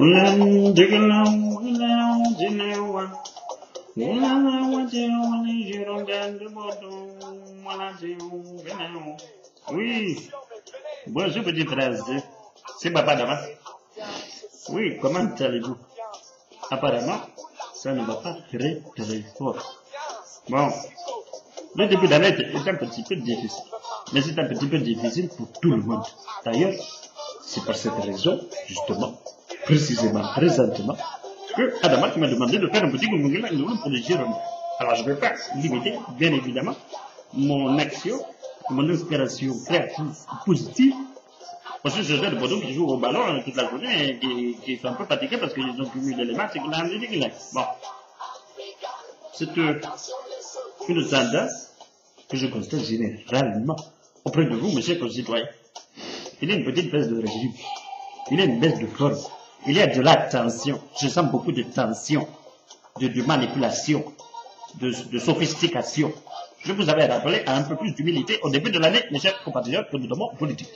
Oui, bonjour petit prince. C'est papa d'avant. Oui, comment allez-vous? Apparemment, ça ne va pas très très fort. Bon, le début d'année est un petit peu difficile. Mais c'est un petit peu difficile pour tout le monde. D'ailleurs, c'est par cette raison, justement, précisément, présentement, que Adama m'a demandé de faire un petit congrès pour les Girondins. Alors je ne vais pas limiter, bien évidemment, mon action, mon inspiration créative, positive, parce que je suis de Bordeaux qui joue au ballon toute la journée et qui sont un peu fatigués parce qu'ils ont cumulé les matchs et qu'ils ont dit. Bon, c'est une tendance que je constate généralement auprès de vous, mes chers concitoyens. Il y a une petite baisse de régime, il y a une baisse de forme, il y a de la tension, je sens beaucoup de tension, de manipulation, de sophistication. Je vous avais rappelé à un peu plus d'humilité au début de l'année, mes chers compatriotes, que nous devons politique.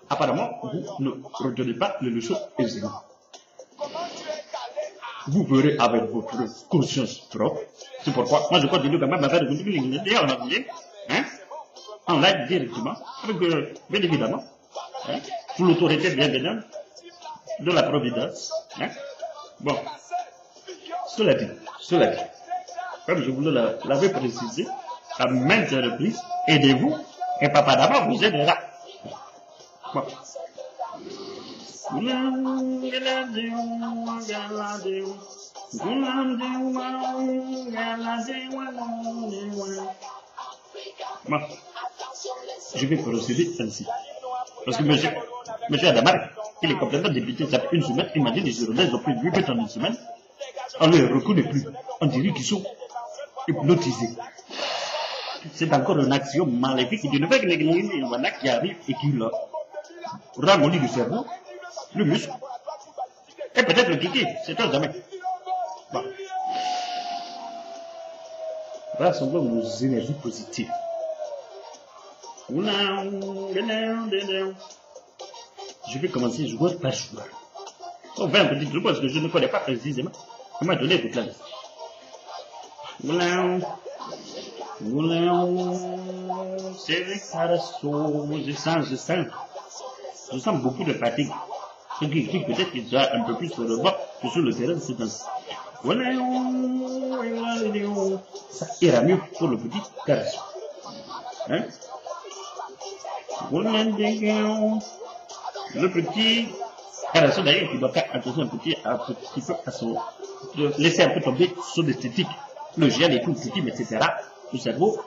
Apparemment, vous ne retenez pas le leçon aisément. Vous verrez avec votre conscience propre. C'est pourquoi, moi je continue quand même à faire de l'humilité en anglais, en live directement, avec, bien évidemment, sous l'autorité bienveillante de la Providence. Bon, cela dit, comme je vous l'avais précisé, à maintes reprises, aidez-vous, et papa d'abord vous aidera. Bon. Bon. Je vais procéder ainsi. Parce que monsieur Adamar, il est complètement dépité, ça fait une semaine, il m'a dit les Girondins ont pris 8 buts en une semaine. On ne les reconnaît plus. On dirait qu'ils sont hypnotisés. C'est encore une action maléfique qui ne fait que les qui arrive et qui leur ramollit le cerveau, le muscle, et peut-être le kiki, c'est un jamais. Bon. Rassemblons nos énergies positives. Je vais commencer joueur par joueur. On fait un petit truc parce que je ne connais pas précisément. On m'a donné toute la liste. C'est je sens beaucoup de fatigue. Ce qui explique peut-être qu'il soit un peu plus sur le bord que sur le terrain de ce temps. Ça ira mieux pour le petit garçon. Le petit garçon d'ailleurs qui doit faire attention un petit peu à son... laisser un peu tomber son esthétique. Le gel et tout, le petit, etc. Le cerveau,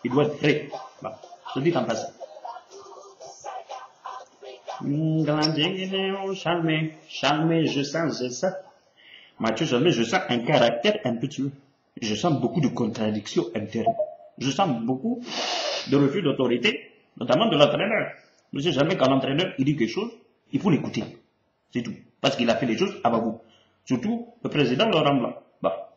il doit être frais. Bon, je dis en passant. Chalmé, je sens ça. Mathieu Chalmé, je sens un caractère impétueux. Je sens beaucoup de contradictions internes. Je sens beaucoup de refus d'autorité, notamment de l'entraîneur. Monsieur Chalmé, quand l'entraîneur il dit quelque chose, il faut l'écouter. C'est tout. Parce qu'il a fait les choses avant vous. Surtout le président Laurent Blanc. Bah.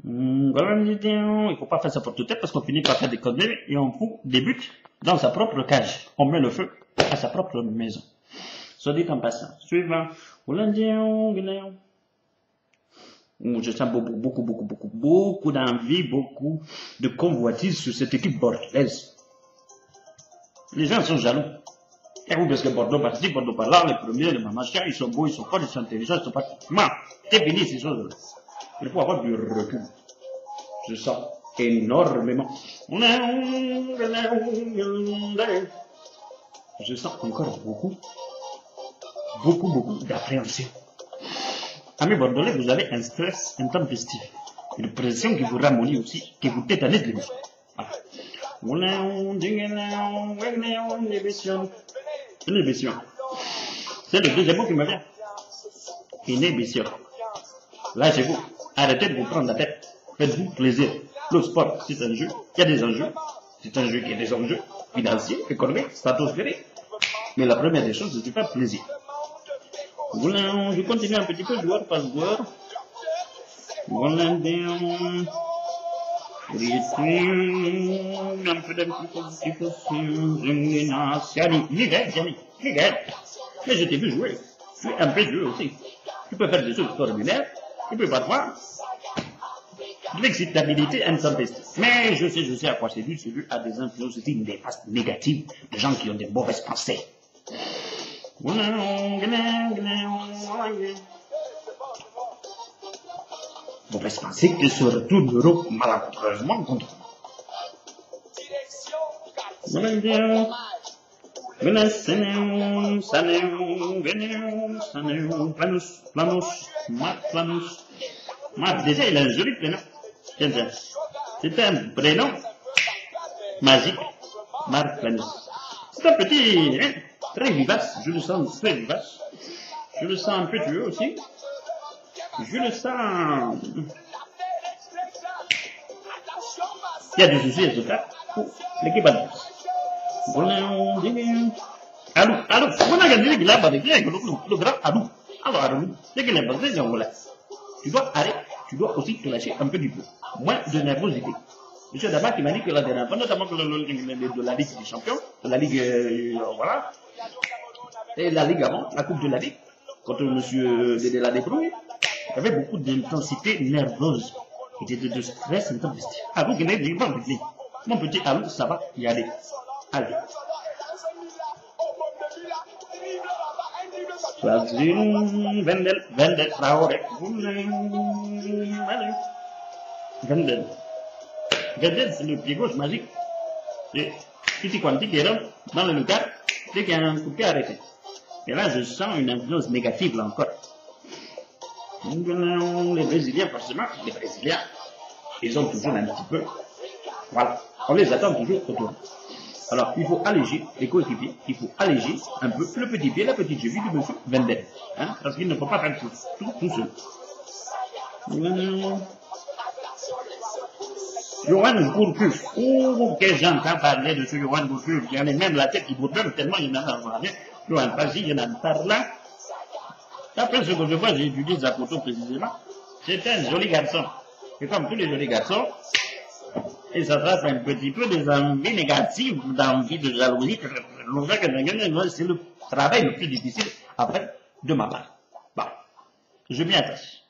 Il ne faut pas faire sa porte tête parce qu'on finit par faire des conneries et on fout des buts dans sa propre cage. On met le feu à sa propre maison. Soit dit en passant. Suivant. Je sens beaucoup d'envie, beaucoup de convoitise sur cette équipe bordelaise. Les gens sont jaloux. Et vous, parce que Bordeaux par-ci, Bordeaux par-là, les premiers, les machins, ils sont beaux, ils sont forts, ils sont intelligents, ils sont pas... Non, c'est fini ces choses-là. Il faut avoir du recul. Je sens énormément. Je sens encore beaucoup d'appréhension. Amis bordelais, vous avez un stress intempestif. Une pression qui vous ramollit aussi, qui vous tétanise les muscles. Inhibition. C'est le deuxième mot qui me vient. Inhibition. Lâchez-vous. Arrêtez de vous prendre la tête. Faites-vous plaisir. Le sport, c'est un jeu. Il y a des enjeux. C'est un jeu qui a des enjeux financiers, économiques, stratosphériques. Mais la première des choses, c'est de faire plaisir. Je continue un petit peu joueur par joueur. Un peu d'implication. Mais je t'ai vu jouer. suis un peu dur aussi. Tu peux faire des choses extraordinaires, tu peux parfois l'excitabilité intempestive. Mais je sais à quoi c'est dû à des influences aussi néfastes, négatives, de gens qui ont des mauvaises pensées. Mauvaises pensées qui se retourneront malencontreusement contre moi. Déjà, il a un joli prénom. C'est un prénom magique, Marc Planus. C'est un petit, hein, très vivace, je le sens très vivace. Je le sens un peu tueux aussi. Je le sens... Il y a des soucis à se faire pour l'équipe adverse. Allô, on a gagné l'équipe avec le grand Allô. Alors, l'équipe adverse, on va tu dois arrêter, tu dois aussi te lâcher un peu du peu. Moins de nervosité. Monsieur Dama qui m'a dit que la dernière fois, notamment de la Ligue des Champions, de la Ligue, voilà, et la Ligue avant, la Coupe de la Ligue, contre monsieur de la Débrouille, il y avait beaucoup d'intensité nerveuse et de stress intempestif. Ah, vous venez de dire, mon petit Alou, ça va y aller. Allez. Vendel, Traoré. Vendel, c'est le pied gauche magique. C'est Titi Quanti qui est là, dans le Lucar, dès qu'il y a un coup de pied arrêté. Et là, je sens une influence négative, là encore. Les Brésiliens, forcément, les Brésiliens, ils ont toujours un petit peu. Voilà. On les attend toujours autour. Alors, il faut alléger les coéquipiers, il faut alléger un peu le petit pied, la petite cheville de monsieur Vendel. Hein, parce qu'il ne faut pas faire tout seul. Johan Gourcuff. Oh, que j'entends parler de ce Johan Gourcuff. Il y en a même la tête qui bourdonne tellement il y en a dans rien. Johan, vas-y, il y en a par là. Après ce que je vois, j'ai étudié Zapoto précisément. C'est un joli garçon. Et comme tous les jolis garçons, il s'attrape un petit peu des envies négatives, d'envie de jalousie. C'est le travail le plus difficile à faire de ma part. Bon, je m'y attache.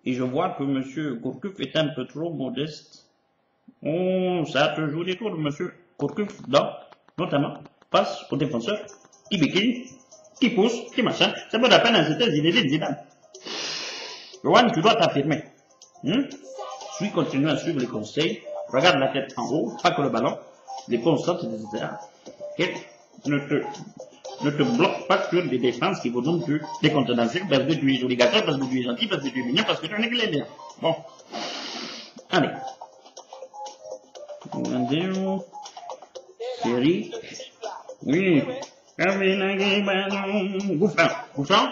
Et je vois que M. Gourcuff est un peu trop modeste. Oh, ça a toujours des tours de M. Gourcuff, donc, notamment, passe au défenseur, qui béquille, qui pousse, qui machin. Ça vaut la peine à cette idée de Zidane. Johan, tu dois t'affirmer. Continue à suivre les conseils. Regarde la tête en haut, pas que le ballon. Les constantes, etc. Et ne te bloque pas sur des défenses qui vont donc te décontenancer parce que tu es joli garçon, parce que tu es gentil, parce que tu es mignon, parce que tu es un bien. Bon. Allez. Série. Oui. Gouffran.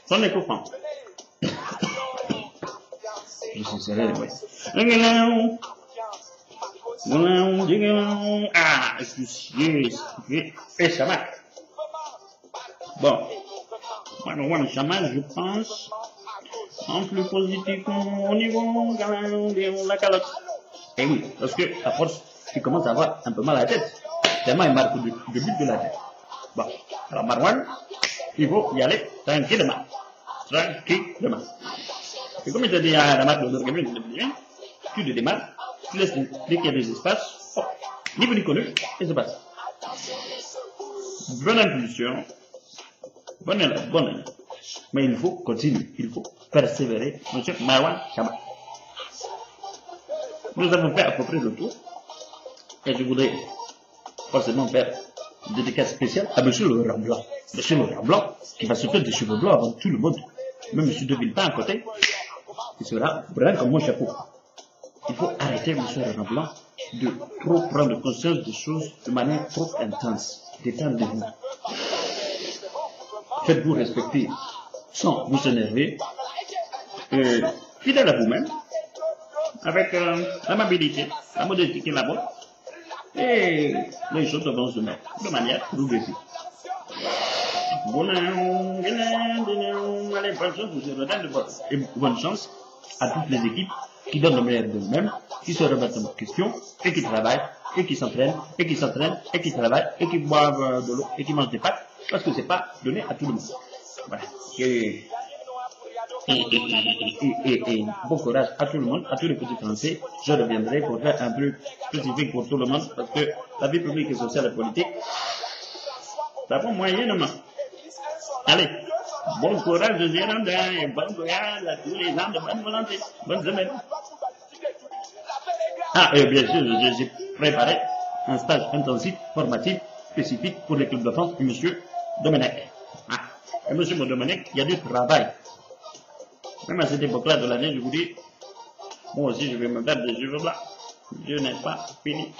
Son les couffrans. Je suis serré, oui. Ah, excusez. Et ça va. Bon. Voilà, Chamal, je pense, en plus positif au niveau de la calotte. Et oui, parce que, à force, il commence à avoir un peu mal à la tête. Tellement il marque le but de la tête. Bon. Alors, Marwan, il faut y aller tranquillement. Tranquillement. Et comme il te dit à la marque de l'organisme, tu le démarres, tu laisses dès qu'il y a des espaces, niveau du connu, et c'est passe. Bonne impulsion, bonne élève. Mais il faut continuer, il faut persévérer, monsieur Marwan Chamal. Nous avons fait à peu près le tour, et je voudrais forcément faire une dédicace spéciale à monsieur Laurent Blanc. Monsieur Laurent Blanc, qui va se faire des cheveux blancs avant tout le monde. Même monsieur De Villepin à côté, il sera vraiment comme mon chapeau. Il faut arrêter, monsieur Laurent Blanc, de trop prendre conscience des choses de manière trop intense. Détendez-vous. Faites-vous respecter sans vous énerver. Fidèle à vous-même, avec l'amabilité, la modestie qui est la bonne. Et les choses vont se mettre de manière progressive. Allez, bonne chance, vous et bonne chance à toutes les équipes qui donnent le meilleur d'eux-mêmes, qui se remettent en question, et qui travaillent, et qui s'entraînent, et qui travaillent, et qui boivent de l'eau, et qui mangent des pâtes, parce que c'est pas donné à tout le monde. Voilà. Et bon courage à tout le monde, à tous les petits Français. Je reviendrai pour faire un truc spécifique pour tout le monde parce que la vie publique et sociale et politique, ça va moyennement. Allez, bon courage aux Irlandais et bon courage à tous les gens de bonne volonté. Bonne semaine. Ah, et bien sûr, j'ai préparé un stage intensif, formatif, spécifique pour l'équipe de France et M. Domenech. Ah, et M. Domenech, il y a du travail. Même à cette époque-là de l'année, je vous dis, moi aussi je vais me perdre des cheveux blancs. Je n'ai pas fini.